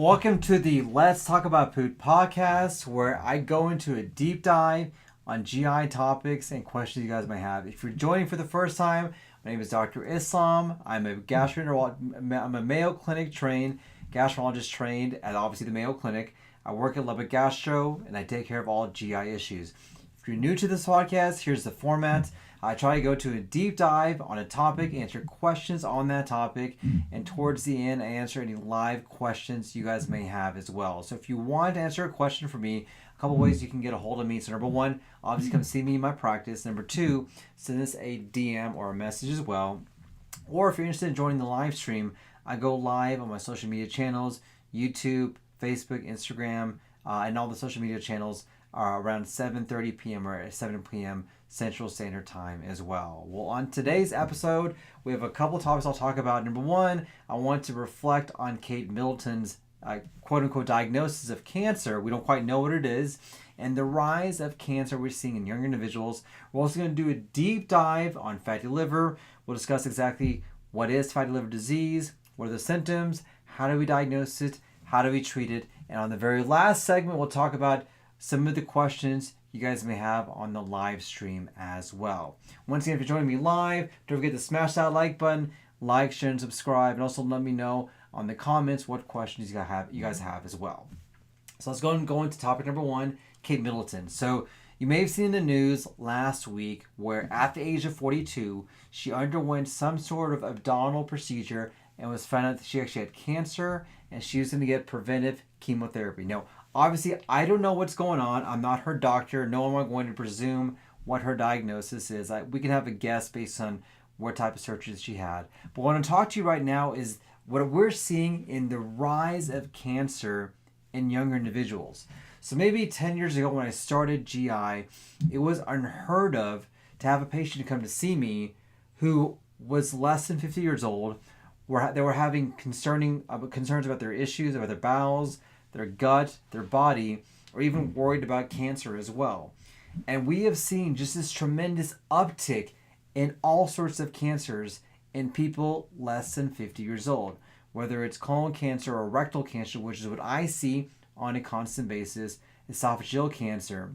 Welcome to the Let's Talk About Food podcast, where I go into a deep dive on GI topics and questions you guys may have. If you're joining for the first time, my name is Dr. Islam. I'm a I'm a Mayo Clinic trained gastroenterologist trained at obviously the Mayo Clinic. I work at Lubbock Gastro and I take care of all GI issues. If you're new to this podcast, here's the format. I try to go to a deep dive on a topic, answer questions on that topic, and towards the end, I answer any live questions you guys may have as well. So if you want to answer a question for me, a couple ways you can get a hold of me. So number one, obviously come see me in my practice. Number two, send us a DM or a message as well. Or if you're interested in joining the live stream, I go live on my social media channels, YouTube, Facebook, Instagram, and all the social media channels are around 7:30 p.m. or 7 p.m. Central Standard Time as well. Well, on today's episode, we have a couple topics I'll talk about. Number one, I want to reflect on Kate Middleton's quote-unquote diagnosis of cancer. We don't quite know what it is, and the rise of cancer we're seeing in younger individuals. We're also going to do a deep dive on fatty liver. We'll discuss exactly what is fatty liver disease, what are the symptoms, how do we diagnose it, how do we treat it, and on the very last segment, we'll talk about some of the questions you guys may have on the live stream as well. Once again, if you're joining me live, don't forget to smash that like button, like, share, and subscribe, and also let me know on the comments what questions you guys have as well. So let's go into topic number one, Kate Middleton. So you may have seen in the news last week where at the age of 42, she underwent some sort of abdominal procedure and was found out that she actually had cancer and she was going to get preventive chemotherapy. Now, obviously, I don't know what's going on. I'm not her doctor. No one going to presume what her diagnosis is. We can have a guess based on what type of surgeries she had. But what I'm talking to you right now is what we're seeing in the rise of cancer in younger individuals. So maybe 10 years ago when I started GI, it was unheard of to have a patient come to see me who was less than 50 years old. They were having concerns about their issues, about their bowels, their gut, their body, or even worried about cancer as well. And we have seen just this tremendous uptick in all sorts of cancers in people less than 50 years old, whether it's colon cancer or rectal cancer, which is what I see on a constant basis, esophageal cancer,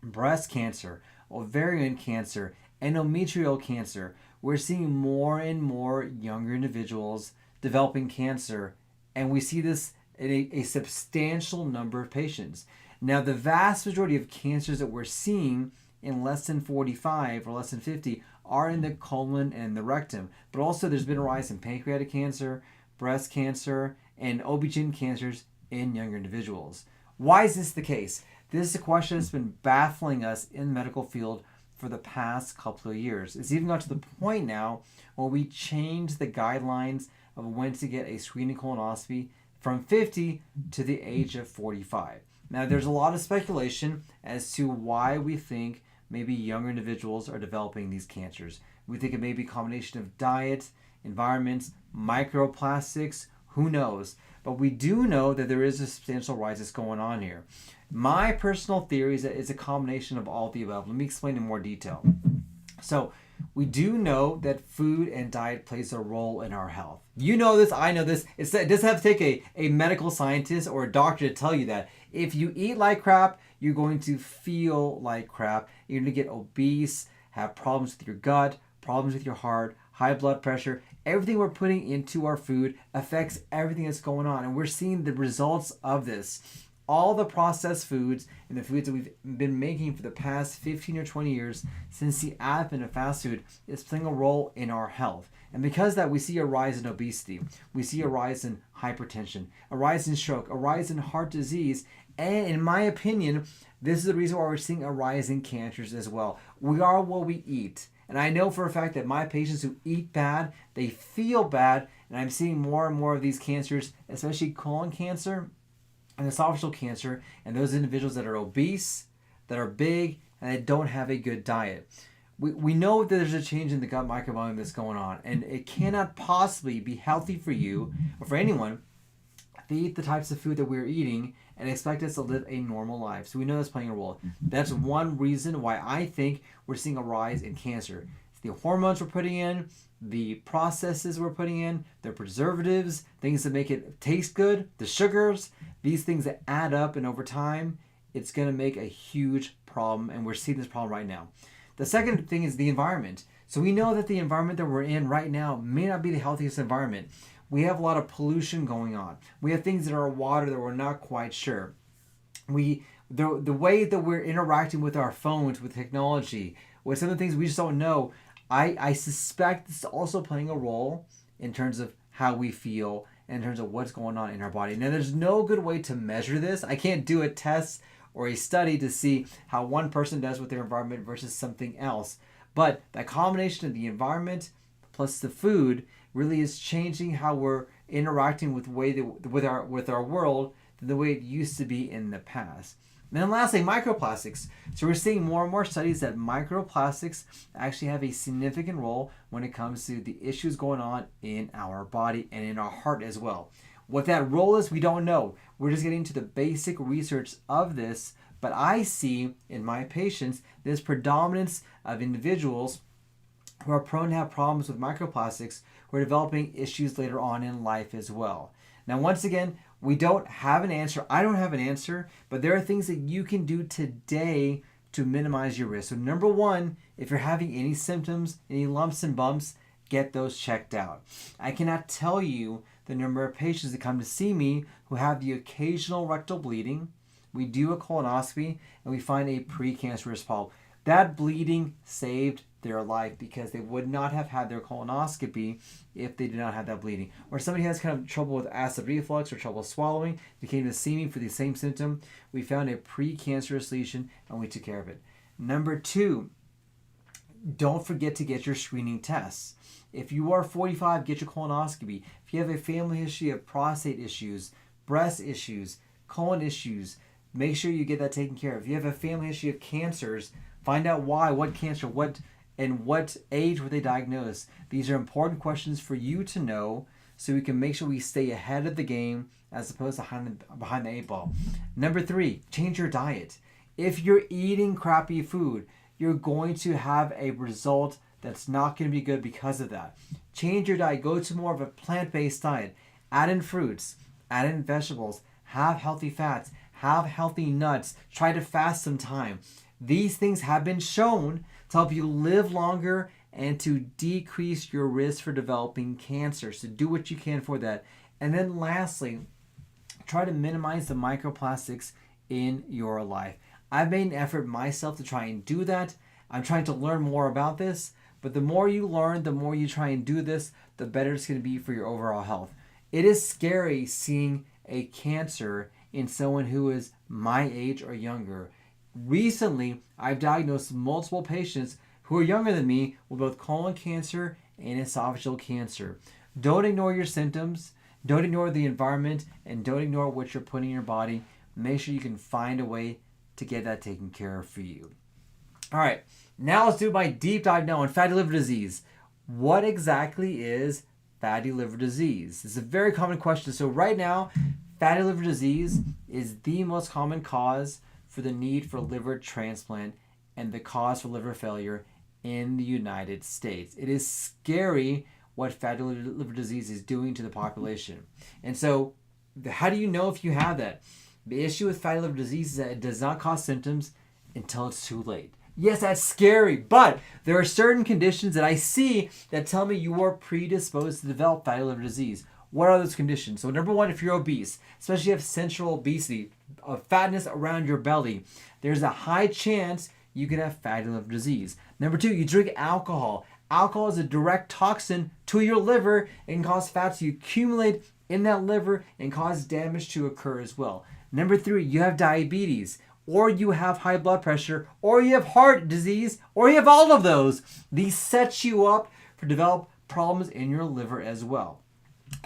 breast cancer, ovarian cancer, endometrial cancer. We're seeing more and more younger individuals developing cancer, and we see this in a substantial number of patients. Now, the vast majority of cancers that we're seeing in less than 45 or less than 50 are in the colon and the rectum. But also there's been a rise in pancreatic cancer, breast cancer, and OB/GYN cancers in younger individuals. Why is this the case? This is a question that's been baffling us in the medical field for the past couple of years. It's even got to the point now where we changed the guidelines of when to get a screening colonoscopy from 50 to the age of 45. Now, there's a lot of speculation as to why we think maybe younger individuals are developing these cancers. We think it may be a combination of diet, environments, microplastics, who knows? But we do know that there is a substantial rise that's going on here. My personal theory is that it's a combination of all the above. Let me explain in more detail. So, we do know that food and diet plays a role in our health. You know this, I know this. It doesn't have to take a medical scientist or a doctor to tell you that. If you eat like crap, you're going to feel like crap. You're going to get obese, have problems with your gut, problems with your heart, high blood pressure. Everything we're putting into our food affects everything that's going on. And we're seeing the results of this. All the processed foods and the foods that we've been making for the past 15 or 20 years since the advent of fast food is playing a role in our health. And because of that, we see a rise in obesity. We see a rise in hypertension, a rise in stroke, a rise in heart disease. And in my opinion, this is the reason why we're seeing a rise in cancers as well. We are what we eat. And I know for a fact that my patients who eat bad, they feel bad. And I'm seeing more and more of these cancers, especially colon cancer and esophageal cancer, and those individuals that are obese, that are big, and that don't have a good diet. We know that there's a change in the gut microbiome that's going on, and it cannot possibly be healthy for you or for anyone to eat the types of food that we're eating and expect us to live a normal life. So we know that's playing a role. That's one reason why I think we're seeing a rise in cancer. the hormones we're putting in, the processes we're putting in, the preservatives, things that make it taste good, the sugars, these things that add up, and over time, it's going to make a huge problem, and we're seeing this problem right now. The second thing is the environment. So we know that the environment that we're in right now may not be the healthiest environment. We have a lot of pollution going on. We have things in our water that we're not quite sure. The way that we're interacting with our phones, with technology, with some of the things we just don't know, I suspect it's also playing a role in terms of how we feel and in terms of what's going on in our body. Now, there's no good way to measure this. I can't do a test or a study to see how one person does with their environment versus something else. But that combination of the environment plus the food really is changing how we're interacting with our world than the way it used to be in the past. And then lastly, microplastics. So we're seeing more and more studies that microplastics actually have a significant role when it comes to the issues going on in our body and in our heart as well. What that role is, we don't know. We're just getting to the basic research of this, but I see in my patients this predominance of individuals who are prone to have problems with microplastics who are developing issues later on in life as well. Now, once again, we don't have an answer. I don't have an answer, but there are things that you can do today to minimize your risk. So number one, if you're having any symptoms, any lumps and bumps, get those checked out. I cannot tell you the number of patients that come to see me who have the occasional rectal bleeding. We do a colonoscopy and we find a precancerous polyp. That bleeding saved their life because they would not have had their colonoscopy if they did not have that bleeding. Or somebody has kind of trouble with acid reflux or trouble swallowing. They came to see me for the same symptom. We found a precancerous lesion and we took care of it. Number two, don't forget to get your screening tests. If you are 45, get your colonoscopy. If you have a family history of prostate issues, breast issues, colon issues, make sure you get that taken care of. If you have a family history of cancers, find out why, what cancer, what age were they diagnosed. These are important questions for you to know so we can make sure we stay ahead of the game as opposed to behind the 8 ball. Number three, change your diet. If you're eating crappy food, you're going to have a result that's not going to be good because of that. Change your diet. Go to more of a plant-based diet. Add in fruits. Add in vegetables. Have healthy fats. Have healthy nuts. Try to fast some time. These things have been shown to help you live longer and to decrease your risk for developing cancer. So do what you can for that. And then lastly, try to minimize the microplastics in your life. I've made an effort myself to try and do that. I'm trying to learn more about this, but the more you learn, the more you try and do this, the better it's going to be for your overall health. It is scary seeing a cancer in someone who is my age or younger. Recently, I've diagnosed multiple patients who are younger than me with both colon cancer and esophageal cancer. Don't ignore your symptoms, don't ignore the environment, and don't ignore what you're putting in your body. Make sure you can find a way to get that taken care of for you. All right, now let's do my deep dive now on fatty liver disease. What exactly is fatty liver disease? This is a very common question. So right now, fatty liver disease is the most common cause for the need for liver transplant and the cause for liver failure in the United States. It is scary what fatty liver disease is doing to the population. And so how do you know if you have that? The issue with fatty liver disease is that it does not cause symptoms until it's too late. Yes, that's scary, but there are certain conditions that I see that tell me you are predisposed to develop fatty liver disease. What are those conditions? So number one, if you're obese, especially if you have central obesity, fatness around your belly, there's a high chance you could have fatty liver disease. Number two, you drink alcohol. Alcohol is a direct toxin to your liver and can cause fat to accumulate in that liver and cause damage to occur as well. Number three, you have diabetes, or you have high blood pressure, or you have heart disease, or you have all of those. These set you up for develop problems in your liver as well.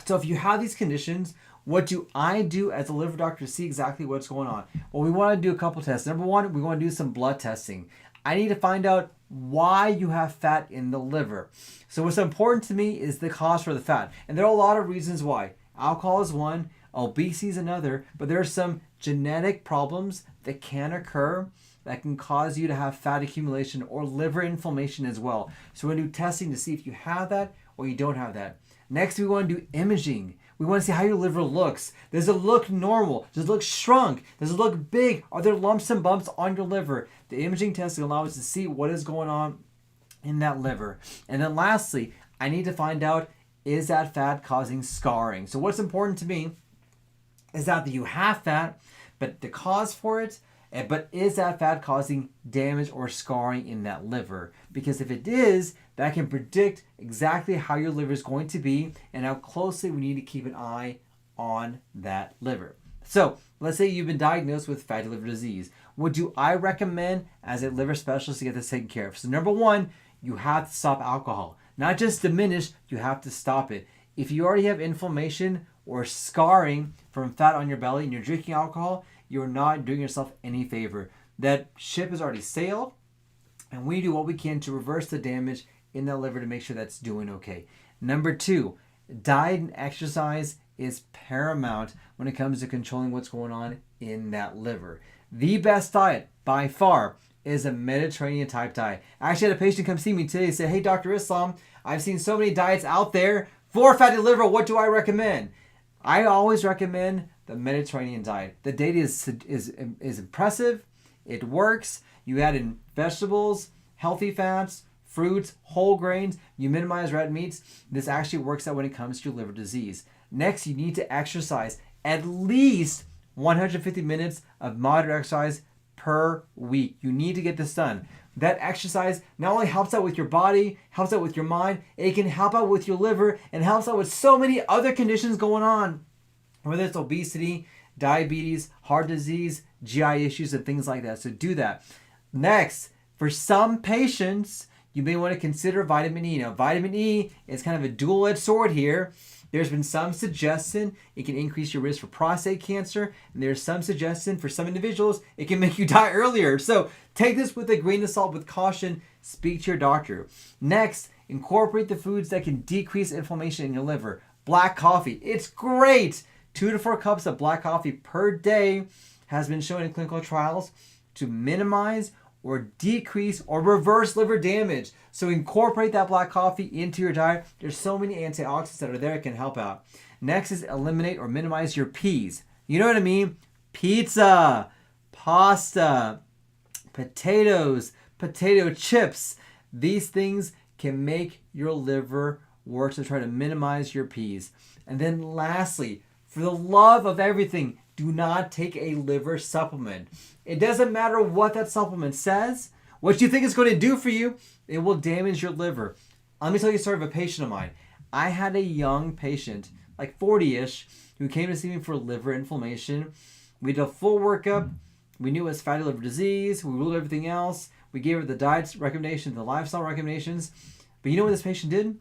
So if you have these conditions, what do I do as a liver doctor to see exactly what's going on? Well, we want to do a couple tests. Number one, we want to do some blood testing. I need to find out why you have fat in the liver. So what's important to me is the cause for the fat. And there are a lot of reasons why. Alcohol is one, obesity is another, but there are some genetic problems that can occur that can cause you to have fat accumulation or liver inflammation as well. So we're going to do testing to see if you have that or you don't have that. Next, we want to do imaging. We want to see how your liver looks. Does it look normal? Does it look shrunk? Does it look big? Are there lumps and bumps on your liver? The imaging test will allow us to see what is going on in that liver. And then lastly, I need to find out, is that fat causing scarring? So what's important to me is that you have fat, but the cause for it, but is that fat causing damage or scarring in that liver? Because if it is, that can predict exactly how your liver is going to be and how closely we need to keep an eye on that liver. So let's say you've been diagnosed with fatty liver disease. What do I recommend as a liver specialist to get this taken care of? So number one, you have to stop alcohol. Not just diminish, you have to stop it. If you already have inflammation or scarring from fat on your belly and you're drinking alcohol, you're not doing yourself any favor. That ship has already sailed, and we do what we can to reverse the damage in the liver to make sure that's doing okay. Number two, diet and exercise is paramount when it comes to controlling what's going on in that liver. The best diet by far is a Mediterranean type diet. I actually had a patient come see me today and say, hey, Dr. Islam, I've seen so many diets out there for fatty liver. What do I recommend? I always recommend the Mediterranean diet. The data is impressive. It works. You add in vegetables, healthy fats, fruits, whole grains. You minimize red meats. This actually works out when it comes to liver disease. Next, you need to exercise at least 150 minutes of moderate exercise per week. You need to get this done. That exercise not only helps out with your body, helps out with your mind, it can help out with your liver and helps out with so many other conditions going on, whether it's obesity, diabetes, heart disease, GI issues, and things like that. So do that. Next, for some patients, you may want to consider vitamin E. Now, vitamin E is kind of a dual-edged sword here. There's been some suggestion it can increase your risk for prostate cancer, and there's some suggestion for some individuals it can make you die earlier. So take this with a grain of salt, with caution. Speak to your doctor. Next, incorporate the foods that can decrease inflammation in your liver. Black coffee, it's great. 2 to 4 cups of black coffee per day has been shown in clinical trials to minimize or decrease or reverse liver damage. So incorporate that black coffee into your diet. There's so many antioxidants that are there that can help out. Next is eliminate or minimize your peas. You know what I mean? Pizza, pasta, potatoes, potato chips. These things can make your liver work to try to minimize your peas. And then lastly, for the love of everything, do not take a liver supplement. It doesn't matter what that supplement says, what you think it's going to do for you, it will damage your liver. Let me tell you a story of a patient of mine. I had a young patient, like 40-ish, who came to see me for liver inflammation. We did a full workup. We knew it was fatty liver disease. We ruled everything else. We gave her the diet recommendations, the lifestyle recommendations. But you know what this patient did?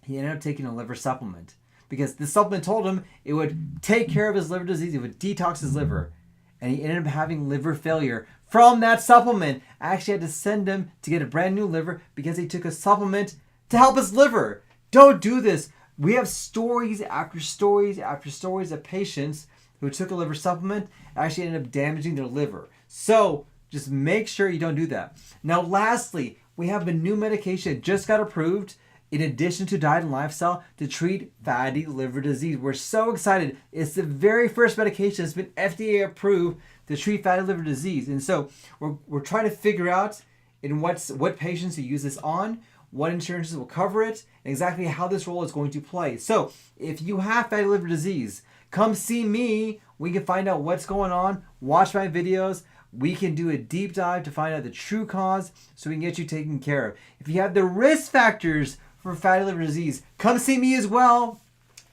He ended up taking a liver supplement, because the supplement told him it would take care of his liver disease, it would detox his liver. And he ended up having liver failure from that supplement. I actually had to send him to get a brand new liver because he took a supplement to help his liver. Don't do this. We have stories after stories after stories of patients who took a liver supplement and actually ended up damaging their liver. So just make sure you don't do that. Now, lastly, we have a new medication that just got approved in addition to diet and lifestyle to treat fatty liver disease. We're so excited. It's the very first medication that's been FDA approved to treat fatty liver disease. And so we're trying to figure out in what patients to use this on, what insurances will cover it, and exactly how this role is going to play. So if you have fatty liver disease, come see me. We can find out what's going on. Watch my videos. We can do a deep dive to find out the true cause so we can get you taken care of. If you have the risk factors for fatty liver disease, come see me as well.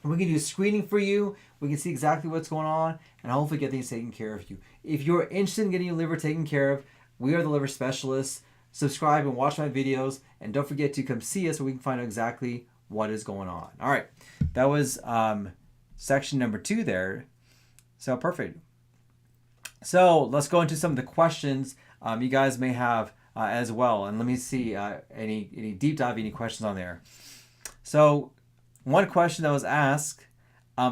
We can do screening for you. We can see exactly what's going on and hopefully get things taken care of you. If you're interested in getting your liver taken care of, we are the liver specialists. Subscribe and watch my videos, and don't forget to come see us so we can find out exactly what is going on. All right, that was section number 2 there. So perfect. So let's go into some of the questions you guys may have as well, and let me see any deep dive, any questions on there. So one question that was asked,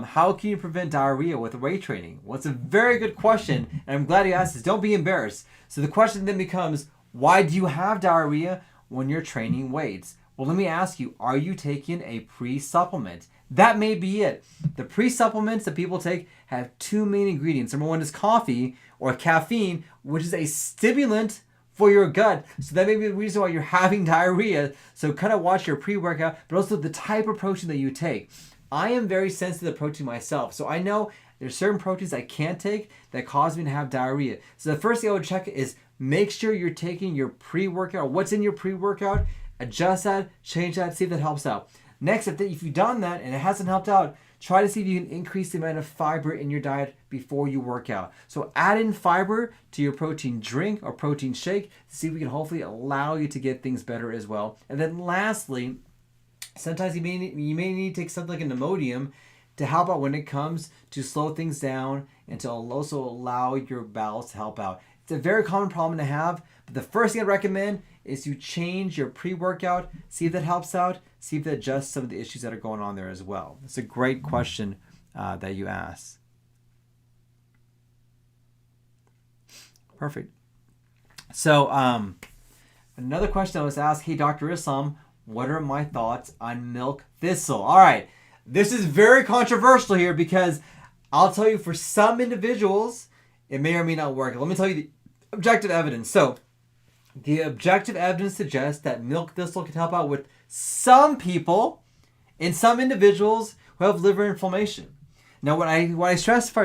How can you prevent diarrhea with weight training? Well, it's a very good question, and I'm glad you asked this. Don't be embarrassed. So the question then becomes, why do you have diarrhea when you're training weights? Well, let me ask you, are you taking a pre-supplement? That may be it. The pre-supplements that people take have two main ingredients. Number one is coffee or caffeine, which is a stimulant for your gut. So that may be the reason why you're having diarrhea. So kind of watch your pre-workout, but also the type of protein that you take. I am very sensitive to protein myself. So I know there's certain proteins I can't take that cause me to have diarrhea. So the first thing I would check is make sure you're taking your pre-workout. What's in your pre-workout? Adjust that, change that, see if that helps out. Next, if you've done that and it hasn't helped out, try to see if you can increase the amount of fiber in your diet before you work out. So add in fiber to your protein drink or protein shake to see if we can hopefully allow you to get things better as well. And then lastly, sometimes you may need to take something like an Imodium to help out when it comes to slow things down and to also allow your bowels to help out. It's a very common problem to have, but the first thing I'd recommend is you change your pre-workout, see if that helps out, see if that adjusts some of the issues that are going on there as well. It's a great question that you asked. Perfect. So another question I was asked, hey, Dr. Islam, what are my thoughts on milk thistle? All right, this is very controversial here because I'll tell you for some individuals, it may or may not work. Let me tell you the objective evidence. So the objective evidence suggests that milk thistle can help out with some people and some individuals who have liver inflammation. Now, what I stress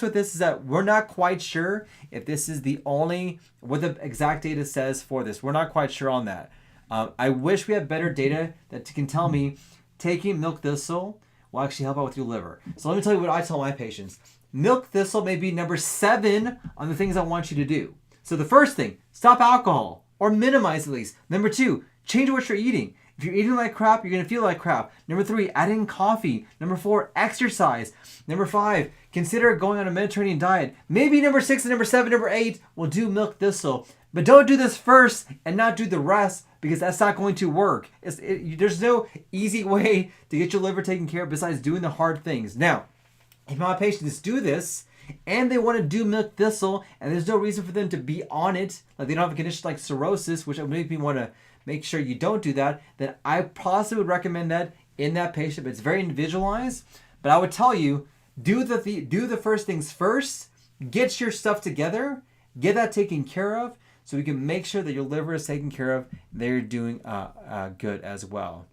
with this is that we're not quite sure if this is what the exact data says for this. We're not quite sure on that. I wish we had better data that can tell me taking milk thistle will actually help out with your liver. So let me tell you what I tell my patients. Milk thistle may be number 7 on the things I want you to do. So the first thing, stop alcohol, or minimize at least. Number 2, change what you're eating. If you're eating like crap, you're going to feel like crap. Number 3, add in coffee. Number 4, exercise. Number 5, consider going on a Mediterranean diet. Maybe number 6 and number 7, number 8 will do milk thistle. But don't do this first and not do the rest because that's not going to work. There's no easy way to get your liver taken care of besides doing the hard things. Now, if my patients do this, and they want to do milk thistle, and there's no reason for them to be on it, like they don't have a condition like cirrhosis, which would make me want to make sure you don't do that, then I possibly would recommend that in that patient, but it's very individualized. But I would tell you, do the first things first, get your stuff together, get that taken care of, so we can make sure that your liver is taken care of, they're doing good as well.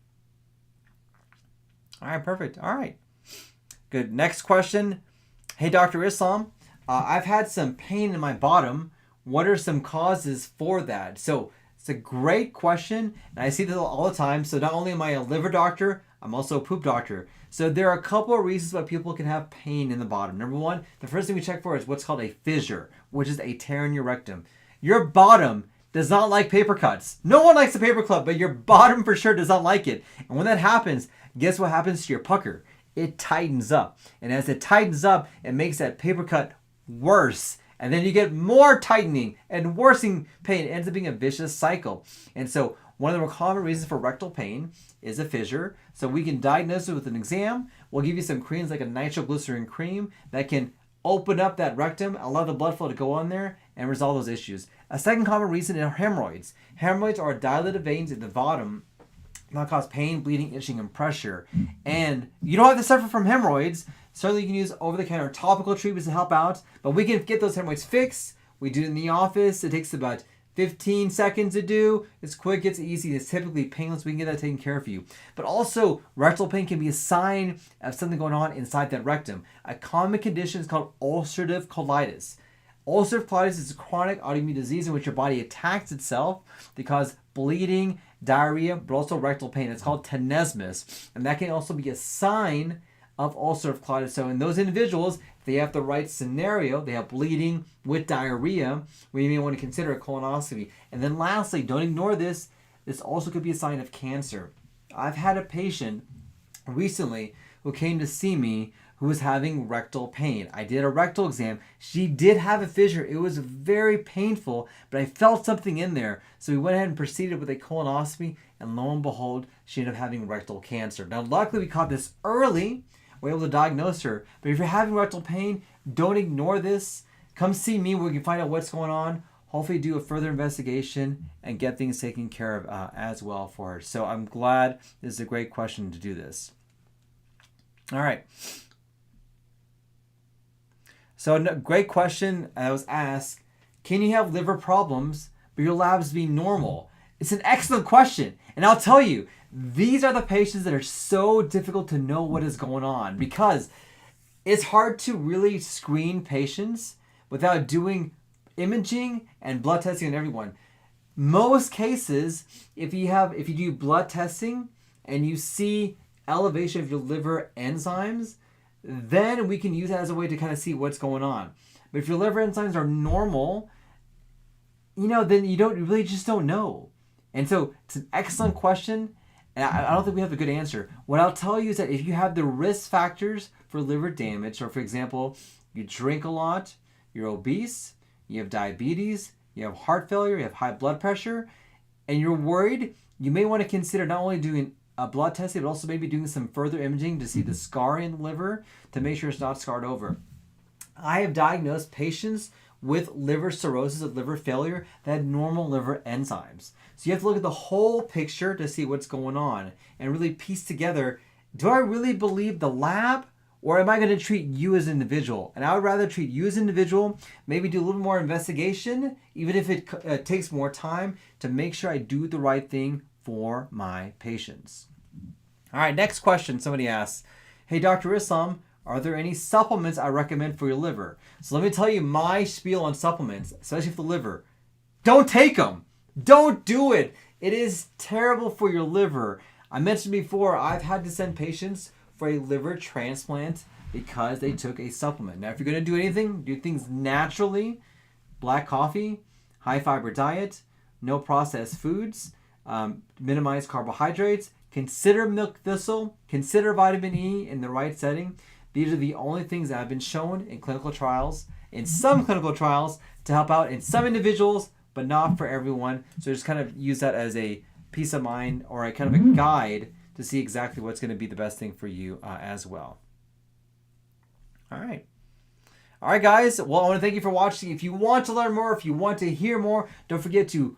All right, perfect. All right, good. Next question. Hey, Dr. Islam, I've had some pain in my bottom. What are some causes for that? So it's a great question, and I see this all the time. So not only am I a liver doctor, I'm also a poop doctor. So there are a couple of reasons why people can have pain in the bottom. Number 1, the first thing we check for is what's called a fissure, which is a tear in your rectum. Your bottom does not like paper cuts. No one likes a paper cut, but your bottom for sure does not like it. And when that happens, guess what happens to your pucker? It tightens up. And as it tightens up, it makes that paper cut worse. And then you get more tightening and worsening pain. It ends up being a vicious cycle. And so one of the more common reasons for rectal pain is a fissure. So we can diagnose it with an exam. We'll give you some creams like a nitroglycerin cream that can open up that rectum, allow the blood flow to go on there and resolve those issues. A second common reason are hemorrhoids. Hemorrhoids are dilated veins at the bottom that cause pain, bleeding, itching, and pressure. And you don't have to suffer from hemorrhoids. Certainly you can use over-the-counter topical treatments to help out, but we can get those hemorrhoids fixed. We do it in the office. It takes about 15 seconds to do. It's quick, it's easy, it's typically painless. We can get that taken care of for you. But also, rectal pain can be a sign of something going on inside that rectum. A common condition is called ulcerative colitis. Ulcerative colitis is a chronic autoimmune disease in which your body attacks itself to cause bleeding, diarrhea, but also rectal pain. It's called tenesmus, and that can also be a sign of ulcerative colitis. So in those individuals, if they have the right scenario, they have bleeding with diarrhea, we may want to consider a colonoscopy. And then lastly, don't ignore this. This also could be a sign of cancer. I've had a patient recently who came to see me who was having rectal pain. I did a rectal exam. She did have a fissure. It was very painful, but I felt something in there. So we went ahead and proceeded with a colonoscopy, and lo and behold, she ended up having rectal cancer. Now, luckily, we caught this early. we're able to diagnose her. But if you're having rectal pain, don't ignore this. Come see me where we can find out what's going on. Hopefully do a further investigation and get things taken care of as well for her. So I'm glad this is a great question to do this. All right. So great question. I was asked, can you have liver problems but your labs be normal? It's an excellent question. And I'll tell you, these are the patients that are so difficult to know what is going on because it's hard to really screen patients without doing imaging and blood testing on everyone. Most cases, if you do blood testing and you see elevation of your liver enzymes, then we can use that as a way to kind of see what's going on. But if your liver enzymes are normal, then you really just don't know. And so it's an excellent question, and I don't think we have a good answer. What I'll tell you is that if you have the risk factors for liver damage, or for example, you drink a lot, you're obese, you have diabetes, you have heart failure, you have high blood pressure, and you're worried, you may want to consider not only doing a blood testing, but also maybe doing some further imaging to see the scarring in the liver to make sure it's not scarred over. I have diagnosed patients with liver cirrhosis, with liver failure, that had normal liver enzymes. So you have to look at the whole picture to see what's going on and really piece together, do I really believe the lab, or am I going to treat you as an individual? And I would rather treat you as an individual, maybe do a little more investigation, even if it takes more time, to make sure I do the right thing for my patients. All right, next question. Somebody asks, hey, Dr. Islam, are there any supplements I recommend for your liver? So let me tell you my spiel on supplements, especially for the liver. Don't take them. Don't do it. It is terrible for your liver. I mentioned before, I've had to send patients for a liver transplant because they took a supplement. Now, if you're going to do anything, do things naturally. Black coffee, high fiber diet, no processed foods, minimize carbohydrates, consider milk thistle, consider vitamin E in the right setting. These are the only things that have been shown in clinical trials, in some clinical trials, to help out in some individuals, but not for everyone. So just kind of use that as a peace of mind or a kind of a guide to see exactly what's going to be the best thing for you as well. All right. All right, guys. Well, I want to thank you for watching. If you want to learn more, if you want to hear more, don't forget to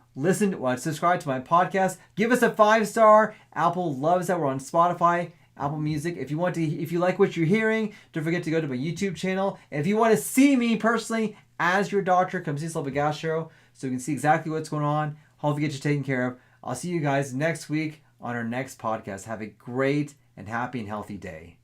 subscribe to my podcast. Give us a 5-star. Apple loves that. We're on Spotify, Apple Music. If you like what you're hearing, don't forget to go to my YouTube channel. And if you want to see me personally as your doctor, come see Slava Gastro so you can see exactly what's going on. Hopefully get you taken care of. I'll see you guys next week on our next podcast. Have a great and happy and healthy day.